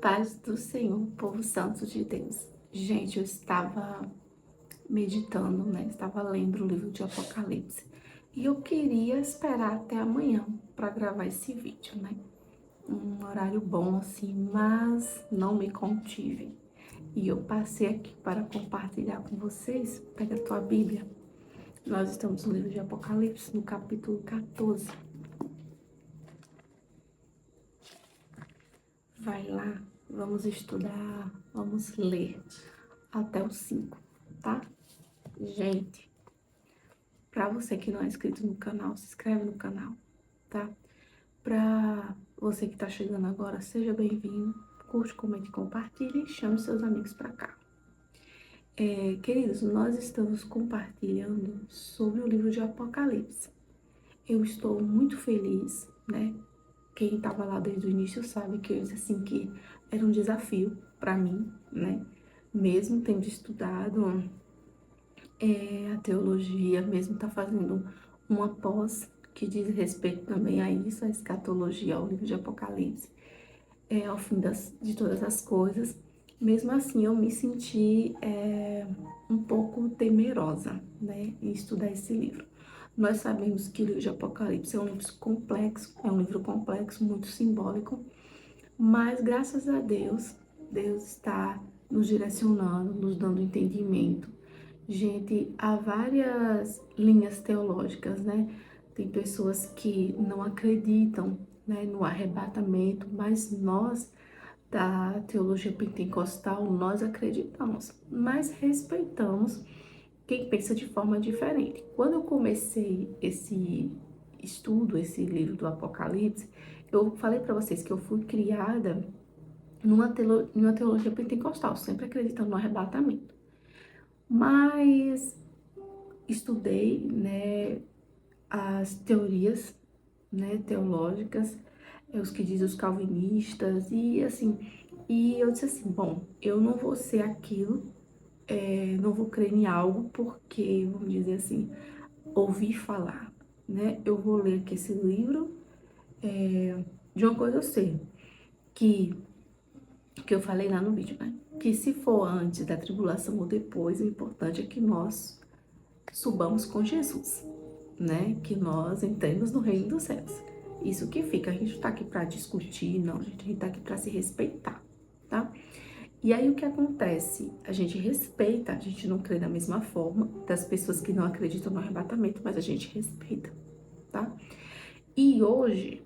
paz do Senhor, povo santo de Deus. Gente, eu estava meditando, né? Estava lendo o livro de Apocalipse. E eu queria esperar até amanhã para gravar esse vídeo, né? Um horário bom, assim, mas não me contive. E eu passei aqui para compartilhar com vocês. Pega a tua Bíblia. Nós estamos no livro de Apocalipse, no capítulo 14. Vai lá, vamos estudar, vamos ler até o 5, tá? Gente, pra você que não é inscrito no canal, se inscreve no canal, tá? Pra você que tá chegando agora, seja bem-vindo. Curte, comente, compartilhe e chame seus amigos pra cá. Queridos, nós estamos compartilhando sobre o livro de Apocalipse. Eu estou muito feliz, né? Quem estava lá desde o início sabe que eu disse assim que era um desafio para mim, né? Mesmo tendo estudado a teologia, mesmo tá fazendo uma pós que diz respeito também a isso, a escatologia, ao livro de Apocalipse, ao fim de todas as coisas. Mesmo assim, eu me senti um pouco temerosa, né, em estudar esse livro. Nós sabemos que o livro de Apocalipse é um livro complexo, muito simbólico, mas graças a Deus, Deus está nos direcionando, nos dando entendimento. Gente, há várias linhas teológicas, né? Tem pessoas que não acreditam, né, no arrebatamento, mas nós, da teologia pentecostal, nós acreditamos, mas respeitamos quem pensa de forma diferente. Quando eu comecei esse estudo, esse livro do Apocalipse, eu falei para vocês que eu fui criada numa teologia pentecostal, sempre acreditando no arrebatamento. Mas estudei, né, as teorias, né, teológicas, os que dizem os calvinistas, e assim, e eu disse assim, bom, eu não vou ser aquilo, não vou crer em algo porque, vamos dizer assim, ouvi falar, né, eu vou ler aqui esse livro, de uma coisa eu sei, que eu falei lá no vídeo, né, que se for antes da tribulação ou depois, o importante é que nós subamos com Jesus, né? Que nós entremos no reino dos céus. Isso que fica, a gente não tá aqui para discutir, não, a gente tá aqui para se respeitar, tá? E aí o que acontece? A gente respeita, a gente não crê da mesma forma das pessoas que não acreditam no arrebatamento, mas a gente respeita, tá? E hoje,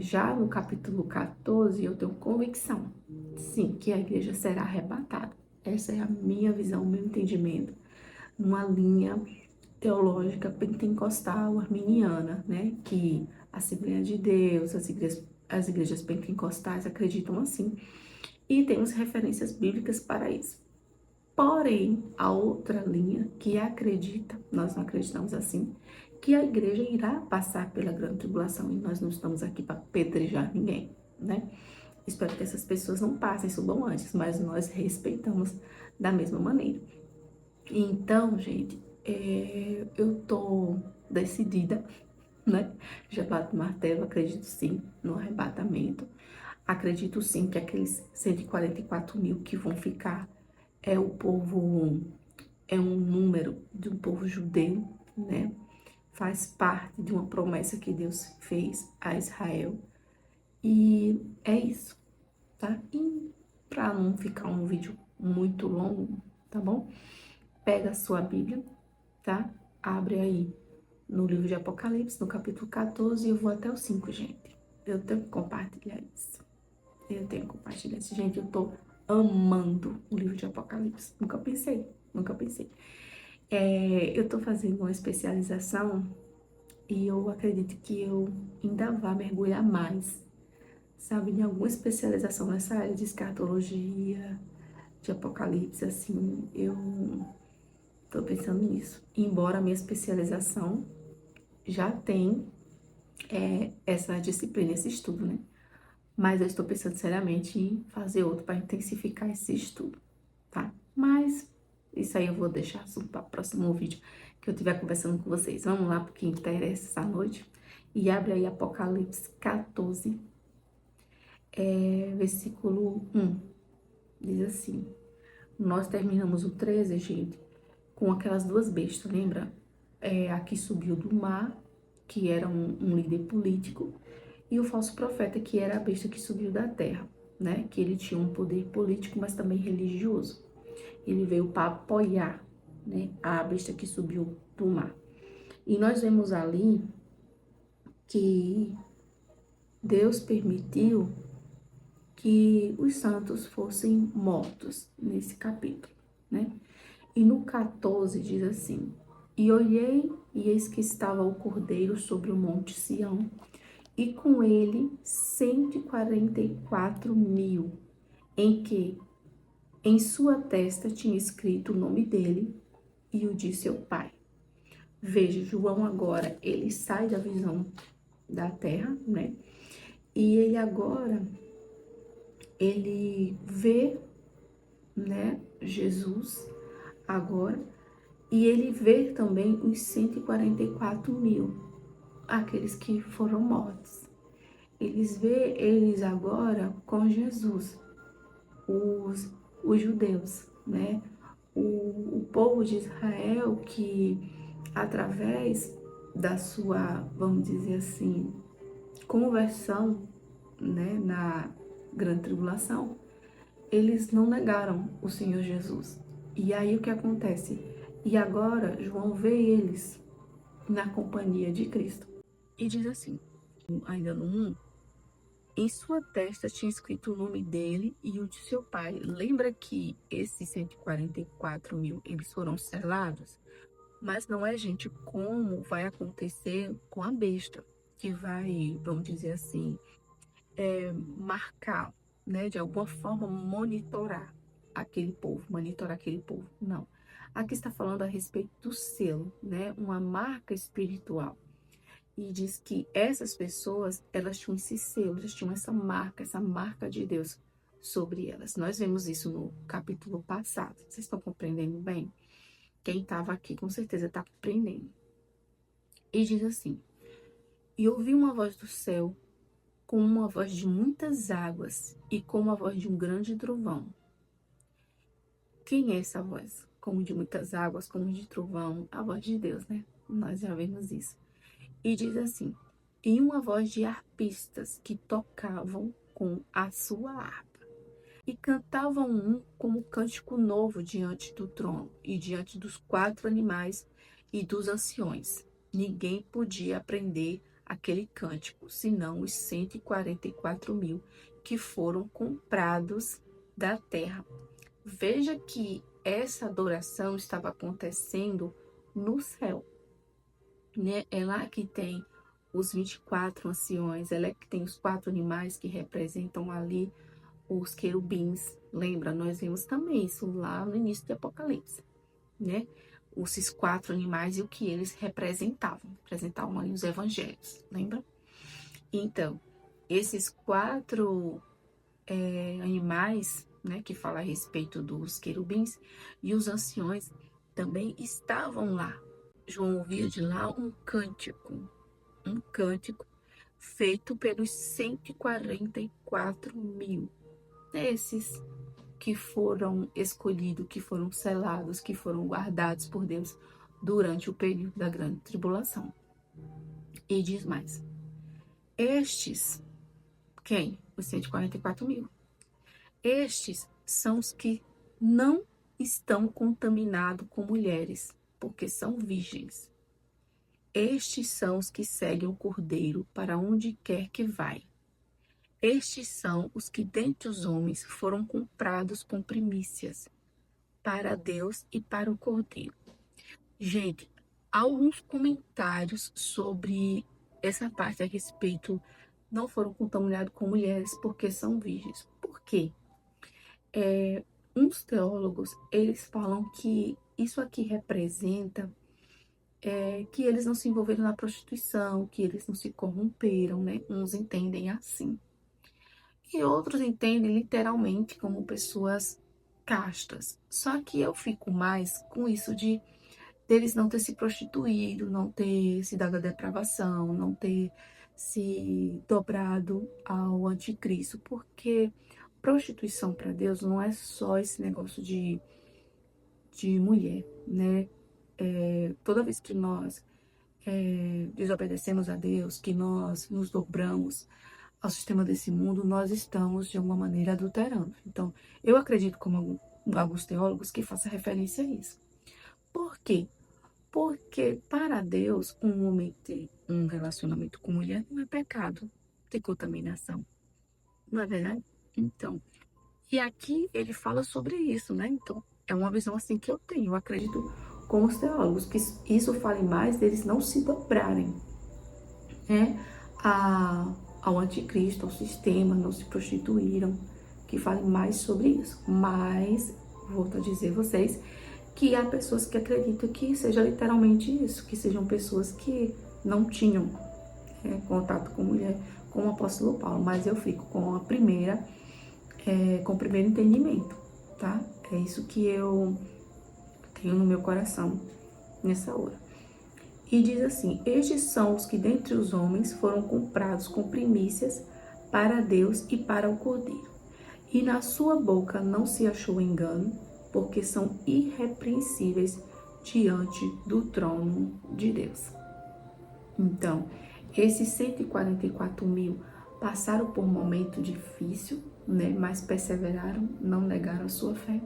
já no capítulo 14, eu tenho convicção, sim, que a igreja será arrebatada. Essa é a minha visão, o meu entendimento, numa linha teológica pentecostal arminiana, né? Que a Assembleia de Deus, as igrejas pentecostais acreditam assim. E temos referências bíblicas para isso. Porém, a outra linha que acredita, nós não acreditamos assim, que a igreja irá passar pela grande tribulação e nós não estamos aqui para apedrejar ninguém, né? Espero que essas pessoas não passem, subam antes, mas nós respeitamos da mesma maneira. Então, gente, eu tô decidida, né? Já bato o martelo, acredito sim no arrebatamento. Acredito sim que aqueles 144 mil que vão ficar é um número de um povo judeu, né? Faz parte de uma promessa que Deus fez a Israel. E é isso, tá? E pra não ficar um vídeo muito longo, tá bom? Pega a sua Bíblia, tá? Abre aí no livro de Apocalipse, no capítulo 14, e eu vou até o 5, gente. Eu tenho que compartilhar isso. Eu tenho que compartilhar isso. Gente, eu tô amando o livro de Apocalipse. Nunca pensei, nunca pensei. Eu tô fazendo uma especialização e eu acredito que eu ainda vá mergulhar mais, sabe, em alguma especialização nessa área de escatologia, de Apocalipse, assim, eu tô pensando nisso. Embora a minha especialização já tem essa disciplina, esse estudo, né? Mas eu estou pensando seriamente em fazer outro para intensificar esse estudo, tá? Mas isso aí eu vou deixar assunto para o próximo vídeo que eu estiver conversando com vocês. Vamos lá porque interessa essa noite. E abre aí Apocalipse 14, versículo 1. Diz assim, nós terminamos o 13, gente, com aquelas duas bestas, lembra? A que subiu do mar, que era um líder político, e o falso profeta, que era a besta que subiu da terra, né? Que ele tinha um poder político, mas também religioso. Ele veio para apoiar, né, a besta que subiu do mar. E nós vemos ali que Deus permitiu que os santos fossem mortos nesse capítulo, né? E no 14 diz assim, e olhei e eis que estava o cordeiro sobre o monte Sião, e com ele 144.000, em que em sua testa tinha escrito o nome dele e o de seu pai. Veja, João agora, ele sai da visão da terra, né? E ele agora, ele vê, né, Jesus agora, e ele vê também os 144.000, aqueles que foram mortos. Eles vê eles agora com Jesus, os judeus, né? O povo de Israel que, através da sua, vamos dizer assim, conversão, né, na grande tribulação, eles não negaram o Senhor Jesus. E aí o que acontece? E agora João vê eles na companhia de Cristo. E diz assim, ainda no 1, em sua testa tinha escrito o nome dele e o de seu pai. Lembra que esses 144.000, eles foram selados? Mas não é, gente, como vai acontecer com a besta, que vai, vamos dizer assim, marcar, né, de alguma forma monitorar aquele povo, Não. Aqui está falando a respeito do selo, né, uma marca espiritual. E diz que essas pessoas, elas tinham esse selo, elas tinham essa marca de Deus sobre elas. Nós vemos isso no capítulo passado. Vocês estão compreendendo bem? Quem estava aqui, com certeza, está compreendendo. E diz assim, e ouvi uma voz do céu, como uma voz de muitas águas e como a voz de um grande trovão. Quem é essa voz? Como de muitas águas, como de trovão, a voz de Deus, né? Nós já vemos isso. E diz assim, e uma voz de arpistas que tocavam com a sua harpa. E cantavam um como cântico novo diante do trono e diante dos 4 animais e dos anciões. Ninguém podia aprender aquele cântico, senão os 144.000 que foram comprados da terra. Veja que essa adoração estava acontecendo no céu, né? É lá que tem os 24 anciões, ela é que tem os 4 animais que representam ali os querubins. Lembra? Nós vimos também isso lá no início do Apocalipse, né? Esses 4 animais e o que eles representavam ali os evangelhos, lembra? Então, esses 4 animais, né, que fala a respeito dos querubins e os anciões também estavam lá. João ouvia de lá um cântico feito pelos 144.000, esses que foram escolhidos, que foram selados, que foram guardados por Deus durante o período da grande tribulação. E diz mais, estes, quem? Os 144.000. Estes são os que não estão contaminados com mulheres, porque são virgens. Estes são os que seguem o Cordeiro para onde quer que vai. Estes são os que dentre os homens foram comprados com primícias, para Deus e para o Cordeiro. Gente, alguns comentários sobre essa parte a respeito, não foram contaminados com mulheres porque são virgens. Por quê? Uns teólogos, eles falam que isso aqui representa que eles não se envolveram na prostituição, que eles não se corromperam, né? Uns entendem assim. E outros entendem literalmente como pessoas castas. Só que eu fico mais com isso de deles não ter se prostituído, não ter se dado a depravação, não ter se dobrado ao anticristo, porque prostituição para Deus não é só esse negócio de mulher, né? Toda vez que nós desobedecemos a Deus, que nós nos dobramos ao sistema desse mundo, nós estamos, de alguma maneira, adulterando. Então, eu acredito, como alguns teólogos, que faça referência a isso. Por quê? Porque, para Deus, um homem ter um relacionamento com mulher não é pecado, tem contaminação. Não é verdade? Então, e aqui ele fala sobre isso, né? Então, é uma visão assim que eu tenho. Eu acredito, com os teólogos, que isso fale mais deles não se dobrarem, né? Ao anticristo, ao sistema, não se prostituíram, que fale mais sobre isso. Mas, volto a dizer a vocês, que há pessoas que acreditam que seja literalmente isso, que sejam pessoas que não tinham contato com mulher, como o apóstolo Paulo, mas eu fico com a primeira, com o primeiro entendimento, tá? É isso que eu tenho no meu coração nessa hora. E diz assim: estes são os que dentre os homens foram comprados com primícias para Deus e para o Cordeiro. E na sua boca não se achou engano, porque são irrepreensíveis diante do trono de Deus. Então, esses 144 mil passaram por um momento difícil, né? Mas perseveraram, não negaram a sua fé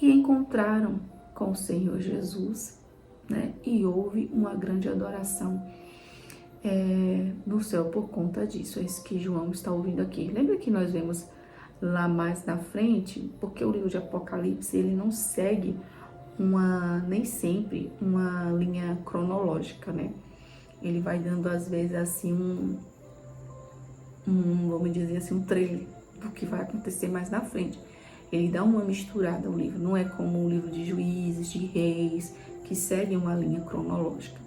e encontraram com o Senhor Jesus, né? E houve uma grande adoração no céu por conta disso. É isso que João está ouvindo aqui. Lembra que nós vemos lá mais na frente, porque o livro de Apocalipse, ele não segue nem sempre uma linha cronológica, né? Ele vai dando, às vezes, assim, vamos dizer assim, um trailer do que vai acontecer mais na frente. Ele dá uma misturada ao livro, não é como o livro de Juízes, de Reis, que segue uma linha cronológica,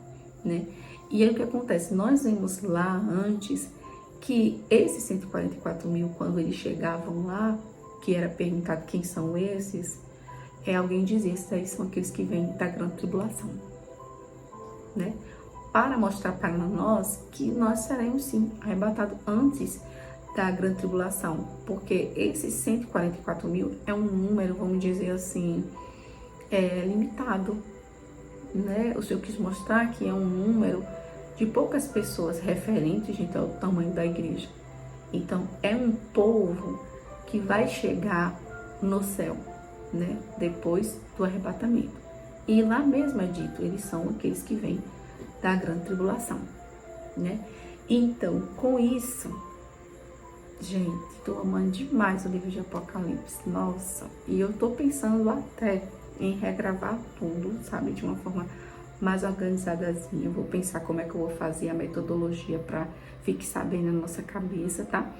né? E aí o que acontece? Nós vemos lá antes que esses 144 mil, quando eles chegavam lá, que era perguntado quem são esses, alguém dizia: esses aí são aqueles que vêm da grande tribulação, né? Para mostrar para nós que nós seremos sim arrebatados antes da grande tribulação, porque esses 144 mil é um número, vamos dizer assim, limitado, né? O Senhor quis mostrar que é um número de poucas pessoas referentes, gente, ao tamanho da igreja. Então, é um povo que vai chegar no céu, né? Depois do arrebatamento. E lá mesmo é dito, eles são aqueles que vêm da grande tribulação, né? Então, com isso, gente, tô amando demais o livro de Apocalipse, nossa. E eu tô pensando até em regravar tudo, sabe? De uma forma mais organizadazinha. Eu vou pensar como é que eu vou fazer a metodologia para fixar bem na nossa cabeça, tá?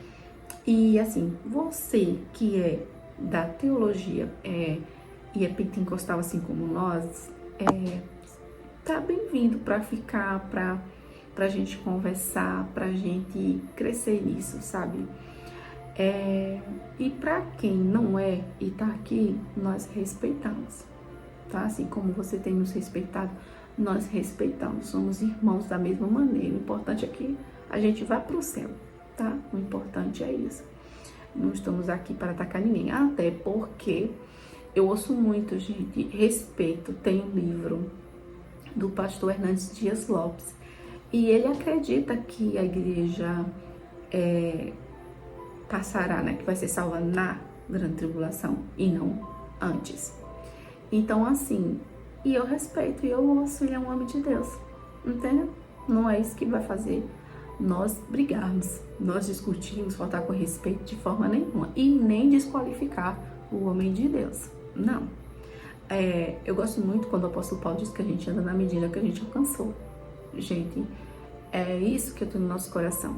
E assim, você que é da teologia e é pentecostal assim como nós, tá bem-vindo para ficar, pra gente conversar, pra gente crescer nisso, sabe? E para quem não é e tá aqui, nós respeitamos, tá? Assim como você tem nos respeitado, nós respeitamos, somos irmãos da mesma maneira. O importante é que a gente vá pro céu, tá? O importante é isso. Não estamos aqui para atacar ninguém, até porque eu ouço muito, gente, respeito. Tem um livro do pastor Hernandes Dias Lopes, e ele acredita que a igreja passará, né, que vai ser salva na grande tribulação e não antes. Então, assim, e eu respeito, e eu ouço, ele é um homem de Deus, entende? Não é isso que vai fazer nós brigarmos, nós discutirmos, faltar com respeito de forma nenhuma, e nem desqualificar o homem de Deus, não. Eu gosto muito quando o apóstolo Paulo diz que a gente anda na medida que a gente alcançou. Gente, é isso que eu tenho no nosso coração.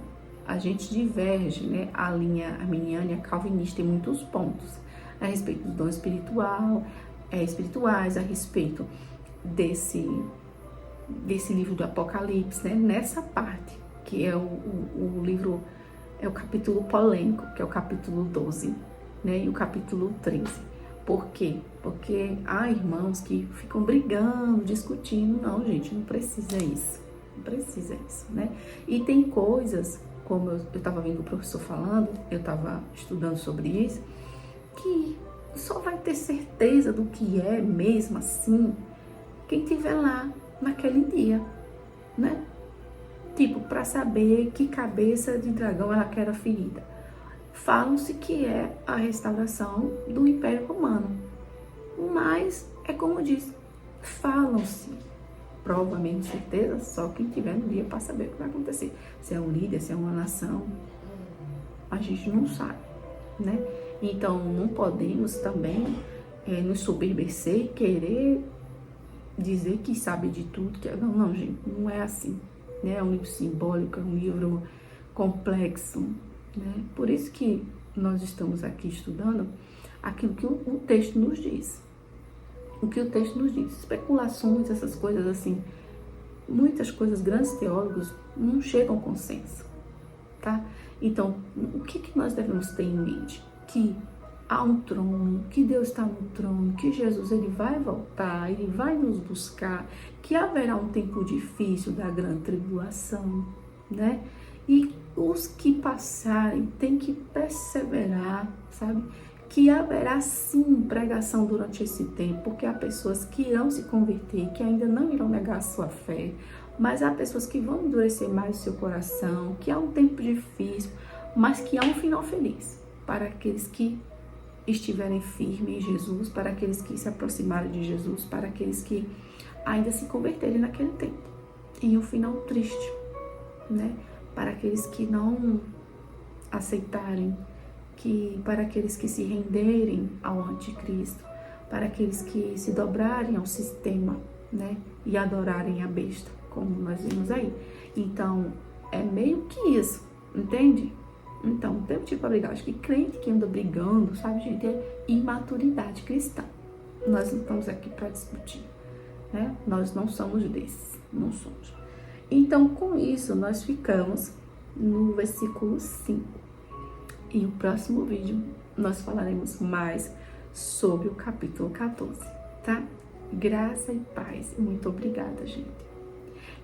A gente diverge, né? A linha arminiana e a calvinista em muitos pontos, a respeito do dom espiritual, espirituais, a respeito desse livro do Apocalipse, né? Nessa parte, que é o livro, é o capítulo polêmico, que é o capítulo 12, né? E o capítulo 13. Por quê? Porque há irmãos que ficam brigando, discutindo. Não, gente, não precisa isso, Não precisa isso, né? E tem coisas, como eu estava vendo o professor falando, eu estava estudando sobre isso, que só vai ter certeza do que é mesmo assim quem estiver lá naquele dia, né? Tipo, para saber que cabeça de dragão ela que era ferida. Falam-se que é a restauração do Império Romano. Mas, é como diz, falam-se. Provavelmente, certeza, só quem tiver no dia para saber o que vai acontecer. Se é um líder, se é uma nação, a gente não sabe, né? Então, não podemos também nos soberbecer e querer dizer que sabe de tudo. Não, gente, não é assim. Né? É um livro simbólico, é um livro complexo, né? Por isso que nós estamos aqui estudando aquilo que o texto nos diz. O que o texto nos diz. Especulações, essas coisas assim, muitas coisas, grandes teólogos não chegam ao consenso, tá? Então, o que nós devemos ter em mente? Que há um trono, que Deus está no trono, que Jesus ele vai voltar, ele vai nos buscar, que haverá um tempo difícil da grande tribulação, né? E os que passarem têm que perseverar, sabe? Que haverá sim pregação durante esse tempo, porque há pessoas que irão se converter, que ainda não irão negar a sua fé, mas há pessoas que vão endurecer mais o seu coração, que há um tempo difícil, mas que há um final feliz para aqueles que estiverem firmes em Jesus, para aqueles que se aproximarem de Jesus, para aqueles que ainda se converterem naquele tempo. E um final triste, né? Para aqueles que não aceitarem, para aqueles que se renderem ao anticristo, para aqueles que se dobrarem ao sistema, né? E adorarem a besta, como nós vimos aí. Então, é meio que isso, entende? Então, não tem tipo de brigar. Acho que crente que anda brigando, sabe, gente, é imaturidade cristã. Nós não estamos aqui para discutir, né? Nós não somos desses, não somos. Então, com isso, nós ficamos no versículo 5. E o próximo vídeo, nós falaremos mais sobre o capítulo 14, tá? Graça e paz. Muito obrigada, gente.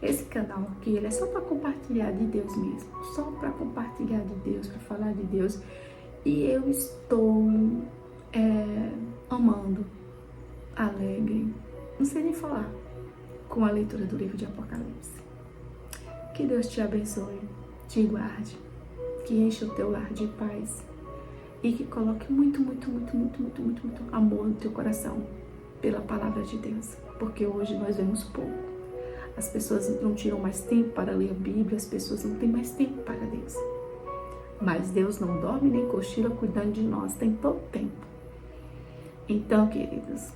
Esse canal aqui, ele é só para compartilhar de Deus mesmo. Só para compartilhar de Deus, para falar de Deus. E eu estou amando, alegre, não sei nem falar, com a leitura do livro de Apocalipse. Que Deus te abençoe, te guarde, que enche o teu lar de paz e que coloque muito amor no teu coração pela palavra de Deus. Porque hoje nós vemos pouco. As pessoas não tiram mais tempo para ler a Bíblia, as pessoas não têm mais tempo para Deus. Mas Deus não dorme nem cochila cuidando de nós, tem todo tempo. Então, queridos,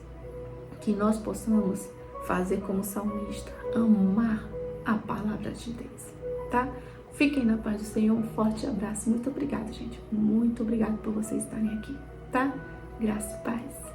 que nós possamos fazer como salmista, amar a palavra de Deus, tá? Fiquem na paz do Senhor, um forte abraço. Muito obrigada, gente. Muito obrigada por vocês estarem aqui, tá? Graça e paz.